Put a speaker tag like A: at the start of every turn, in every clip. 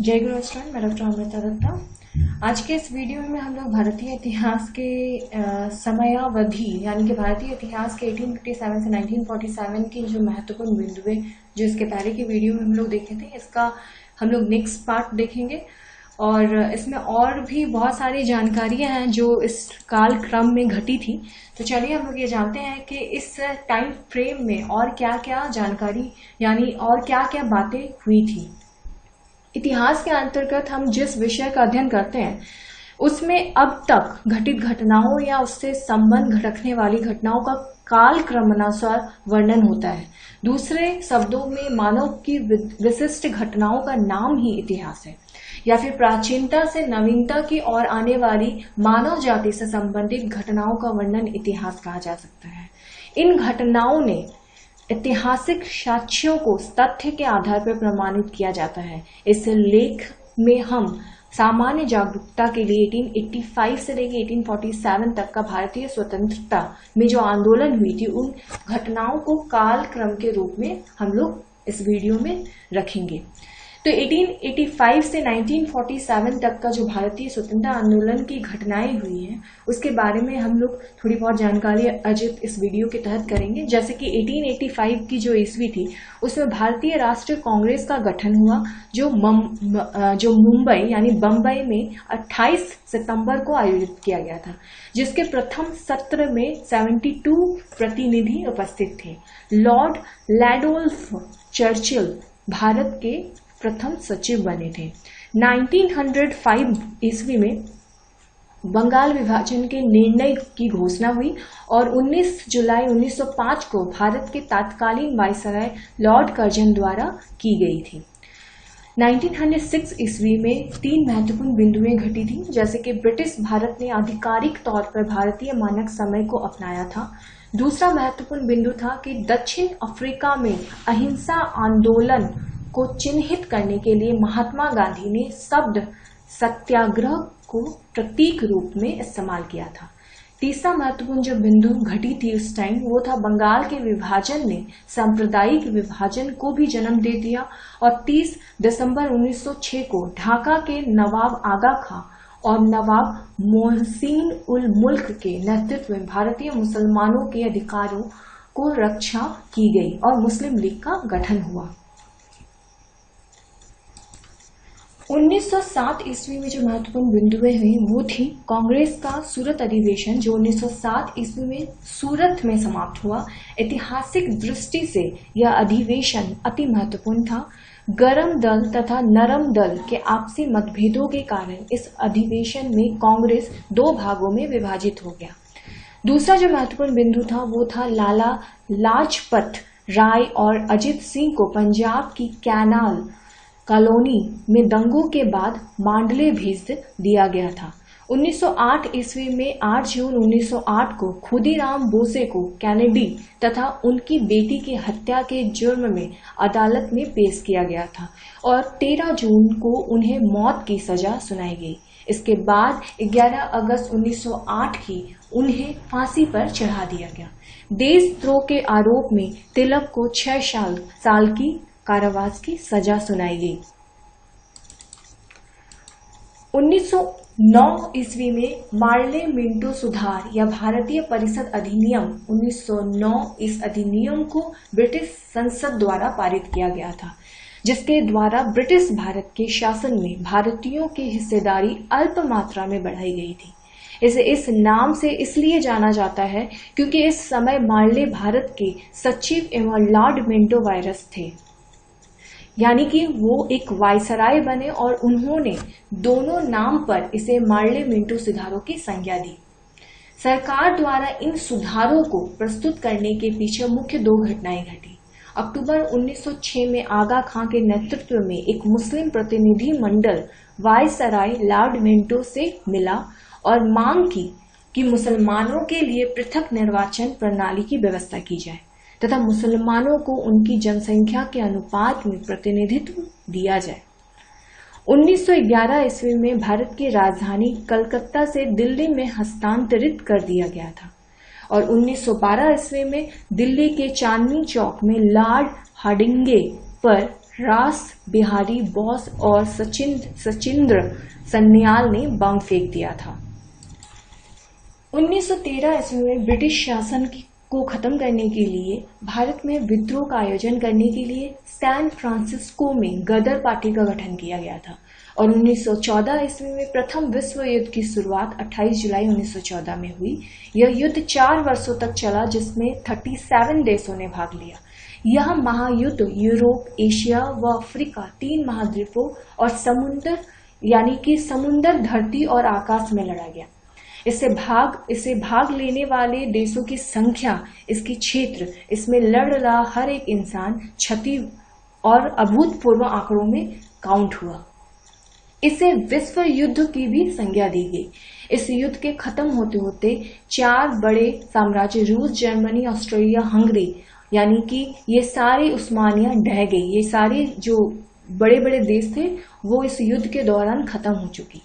A: जय गुरु स्टूडेंट, मैं डॉक्टर अमृता दत्ता। आज के इस वीडियो में हम लोग भारतीय इतिहास के समयावधि यानी कि भारतीय इतिहास के 1857 से 1947 की जो महत्वपूर्ण बिंदु है, जो इसके पहले की वीडियो में हम लोग देखे थे, इसका हम लोग नेक्स्ट पार्ट देखेंगे। और इसमें और भी बहुत सारी जानकारियां हैं जो इस काल क्रम में घटी थी। तो चलिए हम लोग ये जानते हैं कि इस टाइम फ्रेम में और क्या क्या जानकारी यानी और क्या क्या बातें हुई थी। इतिहास के अंतर्गत हम जिस विषय का अध्ययन करते हैं उसमें अब तक घटित घटनाओं या उससे संबंध रखने वाली घटनाओं का काल क्रमानुसार वर्णन होता है। दूसरे शब्दों में मानव की विशिष्ट घटनाओं का नाम ही इतिहास है, या फिर प्राचीनता से नवीनता की ओर आने वाली मानव जाति से संबंधित घटनाओं का वर्णन इतिहास कहा जा सकता है। इन घटनाओं ने ऐतिहासिक साक्ष्यों को तथ्य के आधार पर प्रमाणित किया जाता है। इस लेख में हम सामान्य जागरूकता के लिए 1885 से लेकर 1847 तक का भारतीय स्वतंत्रता में जो आंदोलन हुई थी उन घटनाओं को काल क्रम के रूप में हम लोग इस वीडियो में रखेंगे। तो 1885 से 1947 तक का जो भारतीय स्वतंत्रता आंदोलन की घटनाएं हुई हैं उसके बारे में हम लोग थोड़ी बहुत जानकारी अजित इस वीडियो के तहत करेंगे। जैसे कि 1885 की जो ईस्वी थी उसमें भारतीय राष्ट्रीय कांग्रेस का गठन हुआ, जो मुंबई यानी बम्बई में 28 सितंबर को आयोजित किया गया था, जिसके प्रथम सत्र में 72 प्रतिनिधि उपस्थित थे। लॉर्ड रैडोल्फ चर्चिल भारत के प्रथम सचिव बने थे। 1905 ईस्वी में बंगाल विभाजन के निर्णय की घोषणा हुई और 19 जुलाई 1905 को भारत के तत्कालीन वायसराय लॉर्ड कर्जन द्वारा की गई थी। 1906 ईस्वी में 3 महत्वपूर्ण बिंदुएं घटी थी, जैसे कि ब्रिटिश भारत ने आधिकारिक तौर पर भारतीय मानक समय को अपनाया था। दूसरा महत्वपूर्ण बिंदु था कि दक्षिण अफ्रीका में अहिंसा आंदोलन को चिन्हित करने के लिए महात्मा गांधी ने शब्द सत्याग्रह को प्रतीक रूप में इस्तेमाल किया था। तीसरा महत्वपूर्ण जो बिंदु घटी थी उस टाइम वो था बंगाल के विभाजन ने सांप्रदायिक विभाजन को भी जन्म दे दिया और 30 दिसंबर 1906 को ढाका के नवाब आगा खां और नवाब मोहसिन उल मुल्क के नेतृत्व में भारतीय मुसलमानों के अधिकारों को रक्षा की गई और मुस्लिम लीग का गठन हुआ। 1907 ईस्वी में जो महत्वपूर्ण बिंदुएं हुई वो थी कांग्रेस का सूरत अधिवेशन, जो 1907 ईस्वी में सूरत में समाप्त हुआ। ऐतिहासिक दृष्टि से यह अधिवेशन अति महत्वपूर्ण था। गरम दल तथा नरम दल के आपसी मतभेदों के कारण इस अधिवेशन में कांग्रेस 2 भागों में विभाजित हो गया। दूसरा जो महत्वपूर्ण बिंदु था वो था लाला लाजपत राय और अजित सिंह को पंजाब की कैनाल कॉलोनी में दंगों के बाद मांडले भेज दिया गया था। 1908 ईस्वी में 8 जून 1908 को खुदीराम बोसे को कैनेडी तथा उनकी बेटी की हत्या के जुर्म में अदालत में पेश किया गया था और 13 जून को उन्हें मौत की सजा सुनाई गई। इसके बाद 11 अगस्त 1908 की उन्हें फांसी पर चढ़ा दिया गया। देशद्रोह के आरोप में तिलक को 6 साल की कारावास की सजा सुनाई गई। 1909 ईस्वी में मार्ले मिंटो सुधार या भारतीय परिषद अधिनियम 1909 इस अधिनियम को ब्रिटिश संसद द्वारा पारित किया गया था, जिसके द्वारा ब्रिटिश भारत के शासन में भारतीयों की हिस्सेदारी अल्प मात्रा में बढ़ाई गई थी। इसे इस नाम से इसलिए जाना जाता है क्योंकि इस समय मार्ले भारत के सचिव एवं लॉर्ड मिंटो वायरस थे, यानी कि वो एक वायसराय बने और उन्होंने दोनों नाम पर इसे मार्ले मिंटो सुधारों की संज्ञा दी। सरकार द्वारा इन सुधारों को प्रस्तुत करने के पीछे मुख्य 2 घटनाएं घटी। अक्टूबर 1906 में आगा खां के नेतृत्व में एक मुस्लिम प्रतिनिधि मंडल वायसराय लॉर्ड मिंटो से मिला और मांग की कि मुसलमानों के लिए पृथक निर्वाचन प्रणाली की व्यवस्था की जाए तथा मुसलमानों को उनकी जनसंख्या के अनुपात में प्रतिनिधित्व दिया जाए। 1911 ईस्वी में भारत की राजधानी कलकत्ता से दिल्ली में हस्तांतरित कर दिया गया था और 1912 ईस्वी में दिल्ली के चांदनी चौक में लॉर्ड हार्डिंगे पर रास बिहारी बोस और सचिंद्र सन्याल ने बम फेंक दिया था। 1913 ईस्वी में ब्रिटिश शासन को खत्म करने के लिए भारत में विद्रोह का आयोजन करने के लिए सैन फ्रांसिस्को में गदर पार्टी का गठन किया गया था और 1914 ईस्वी में प्रथम विश्व युद्ध की शुरुआत 28 जुलाई 1914 में हुई। यह युद्ध 4 वर्षों तक चला जिसमें 37 देशों ने भाग लिया। यह महायुद्ध यूरोप, एशिया व अफ्रीका 3 महाद्वीपों और समुद्र यानी कि समुद्र, धरती और आकाश में लड़ा गया। इसे भाग लेने वाले देशों की संख्या, इसकी क्षेत्र, इसमें लड़ रहा हर एक इंसान, क्षति और अभूतपूर्व आंकड़ों में काउंट हुआ। इसे विश्व युद्ध की भी संज्ञा दी गई। इस युद्ध के खत्म होते होते 4 बड़े साम्राज्य रूस, जर्मनी, ऑस्ट्रेलिया, हंगरी यानी कि ये सारे उस्मानिया ढह गई। ये सारे जो बड़े बड़े देश थे वो इस युद्ध के दौरान खत्म हो चुकी,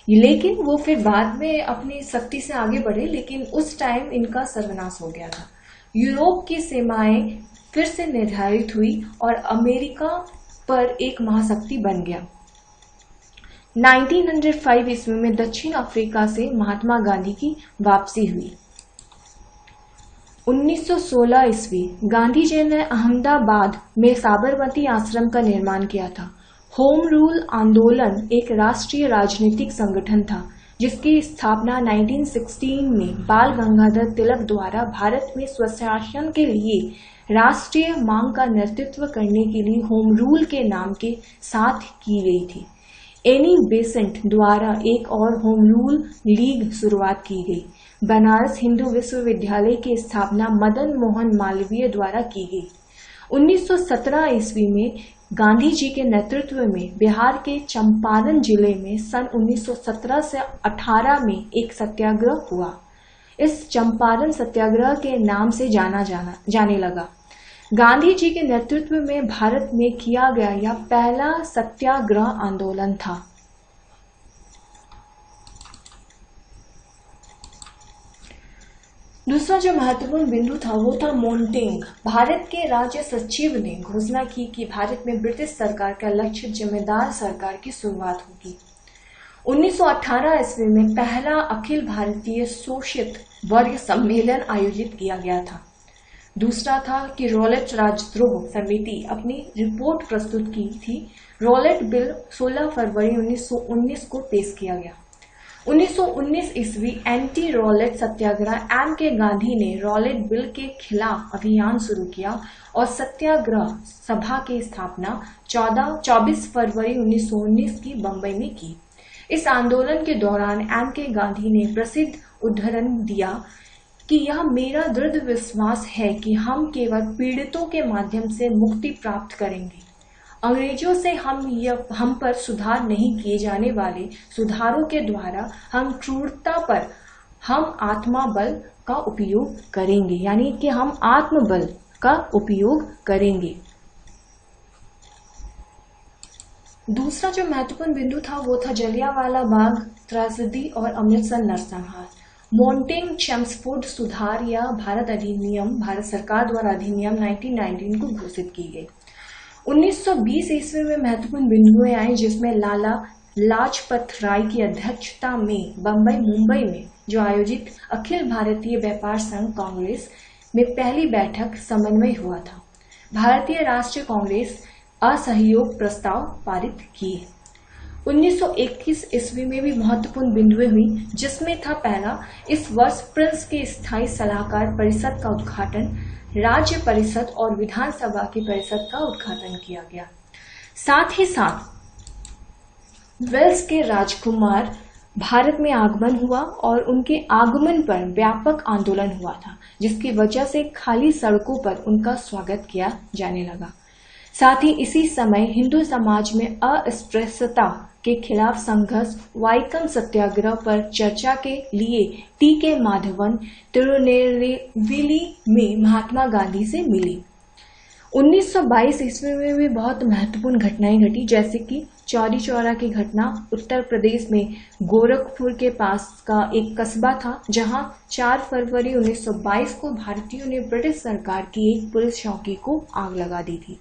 A: लेकिन वो फिर बाद में अपनी शक्ति से आगे बढ़े, लेकिन उस टाइम इनका सर्वनाश हो गया था। यूरोप की सीमाएं फिर से निर्धारित हुई और अमेरिका पर एक महाशक्ति बन गया। 1905 ईस्वी में दक्षिण अफ्रीका से महात्मा गांधी की वापसी हुई। 1916 ईस्वी गांधी जी ने अहमदाबाद में साबरमती आश्रम का निर्माण किया था। होम रूल आंदोलन एक राष्ट्रीय राजनीतिक संगठन था जिसकी स्थापना 1916 में बाल गंगाधर तिलक द्वारा भारत में स्वशासन के लिए राष्ट्रीय मांग का नेतृत्व करने के लिए होम रूल के नाम के साथ की गई थी। एनी बेसेंट द्वारा एक और होम रूल लीग शुरुआत की गई। बनारस हिंदू विश्वविद्यालय की स्थापना मदन मोहन मालवीय द्वारा की गई। 1917 ईस्वी में गांधी जी के नेतृत्व में बिहार के चंपारण जिले में सन 1917 से 18 में एक सत्याग्रह हुआ। इस चंपारण सत्याग्रह के नाम से जाने लगा। गांधी जी के नेतृत्व में भारत में किया गया यह पहला सत्याग्रह आंदोलन था। दूसरा जो महत्वपूर्ण बिंदु था वो था मोंटेग। भारत के राज्य सचिव ने घोषणा की कि भारत में ब्रिटिश सरकार का लक्ष्य जिम्मेदार सरकार की शुरुआत होगी। 1918 ईस्वी में पहला अखिल भारतीय शोषित वर्ग सम्मेलन आयोजित किया गया था। दूसरा था कि रॉलेट राजद्रोह समिति अपनी रिपोर्ट प्रस्तुत की थी। रॉलेट बिल 16 फरवरी 1919 को पेश किया गया। 1919 ईस्वी एंटी रॉलेट सत्याग्रह एम के गांधी ने रॉलेट बिल के खिलाफ अभियान शुरू किया और सत्याग्रह सभा की स्थापना 24 फरवरी 1919 की बंबई में की। इस आंदोलन के दौरान एम के गांधी ने प्रसिद्ध उद्धरण दिया कि यह मेरा दृढ़ विश्वास है कि हम केवल पीड़ितों के माध्यम से मुक्ति प्राप्त करेंगे। अंग्रेजों से हम पर सुधार नहीं किए जाने वाले सुधारों के द्वारा हम क्रूरता पर हम आत्मबल का उपयोग करेंगे, यानी कि हम आत्मबल का उपयोग करेंगे। दूसरा जो महत्वपूर्ण बिंदु था वो था जलियांवाला बाग त्रासदी और अमृतसर नरसंहार। मोंटेग चेम्सफोर्ड सुधार या भारत सरकार द्वारा अधिनियम 1919 को घोषित की गई। 1920 ईस्वी में महत्वपूर्ण बिंदुएं आई जिसमें लाला लाजपत राय की अध्यक्षता में मुंबई में जो आयोजित अखिल भारतीय व्यापार संघ कांग्रेस में पहली बैठक समन्वय हुआ था। भारतीय राष्ट्रीय कांग्रेस असहयोग प्रस्ताव पारित किए। 1921 ईस्वी में भी महत्वपूर्ण बिंदुएं हुई जिसमें था पहला, इस वर्ष प्रिंस के स्थायी सलाहकार परिषद का उद्घाटन, राज्य परिषद और विधानसभा की परिषद का उद्घाटन किया गया। साथ ही साथ वेल्स के राजकुमार भारत में आगमन हुआ और उनके आगमन पर व्यापक आंदोलन हुआ था जिसकी वजह से खाली सड़कों पर उनका स्वागत किया जाने लगा। साथ ही इसी समय हिंदू समाज में अस्पृश्यता के खिलाफ संघर्ष वाइकम सत्याग्रह पर चर्चा के लिए टी के माधवन तिरुनेलवेली में महात्मा गांधी से मिली। 1922 ईस्वी में भी बहुत महत्वपूर्ण घटनाएं घटी जैसे कि चौरी चौरा की घटना। उत्तर प्रदेश में गोरखपुर के पास का एक कस्बा था जहां 4 फरवरी 1922 को भारतीयों ने ब्रिटिश सरकार की एक पुलिस चौकी को आग लगा दी थी।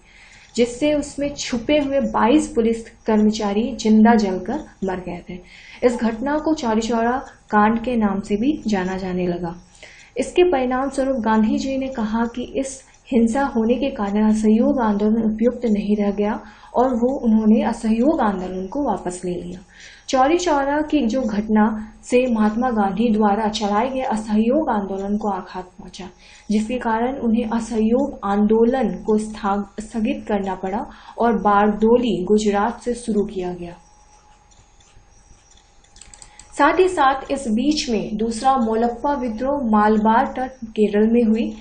A: जिससे उसमें छुपे हुए 22 पुलिस कर्मचारी जिंदा जलकर मर गए थे। इस घटना को चौरी चौरा कांड के नाम से भी जाना जाने लगा। इसके परिणाम स्वरूप गांधी जी ने कहा कि इस हिंसा होने के कारण असहयोग आंदोलन उपयुक्त नहीं रह गया और उन्होंने असहयोग आंदोलन को वापस ले लिया। चौरी चौरा की जो घटना से महात्मा गांधी द्वारा चलाए गए असहयोग आंदोलन को आघात पहुंचा, जिसके कारण उन्हें असहयोग आंदोलन को स्थगित करना पड़ा और बारडोली गुजरात से शुरू किया गया। साथ ही साथ इस बीच में दूसरा मोलप्पा विद्रोह मालबार तट केरल में हुई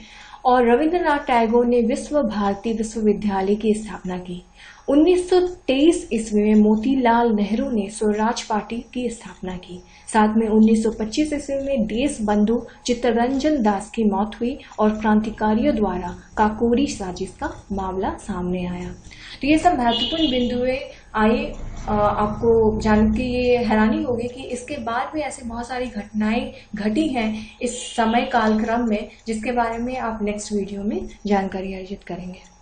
A: और रविंद्रनाथ टैगोर ने विश्व भारती विश्वविद्यालय की स्थापना की। 1923 ईस्वी में मोतीलाल नेहरू ने स्वराज पार्टी की स्थापना की। साथ में 1925 ईस्वी में देश बंधु चित्तरंजन दास की मौत हुई और क्रांतिकारियों द्वारा काकोरी साजिश का मामला सामने आया। तो ये सब महत्वपूर्ण बिंदुएं आए। आपको जान के ये हैरानी होगी कि इसके बाद भी ऐसे बहुत सारी घटनाएं घटी हैं इस समय कालक्रम में, जिसके बारे में आप नेक्स्ट वीडियो में जानकारी अर्जित करेंगे।